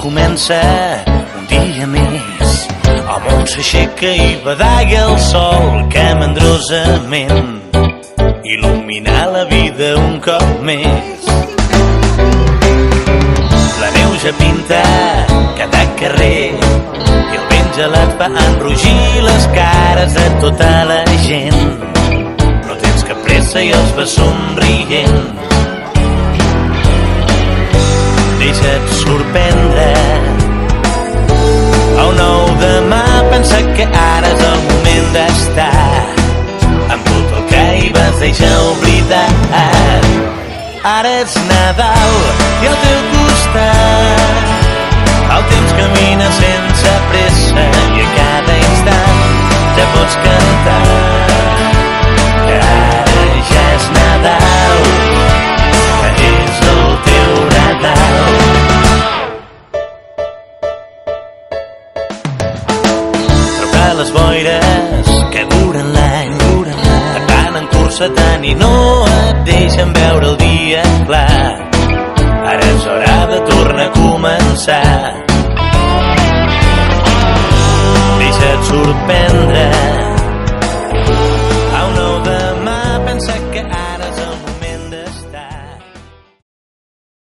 comença un dia més. El món s'aixeca i badalla el sol que mandrosament il·lumina la vida un cop més. La neu ja pinta cada carrer i el vent gelat fa enrogir les cares de tota la gent. No tens cap pressa i els vas somrient. Deixa't sorprendre. El nou demà pensa que ara és el moment d'estar amb tot el que hi vas deixar oblidat. Ara és Nadal i al teu costat el temps camina sense pressa i a cada instant ja pots cantar que ara ja és Nadal, que és el teu Nadal. Treu les boires que duren l'any, que tant en cursa tant i no et deixen veure el dia clar. Ara és hora de tornar a començar. Deixa't sorprendre.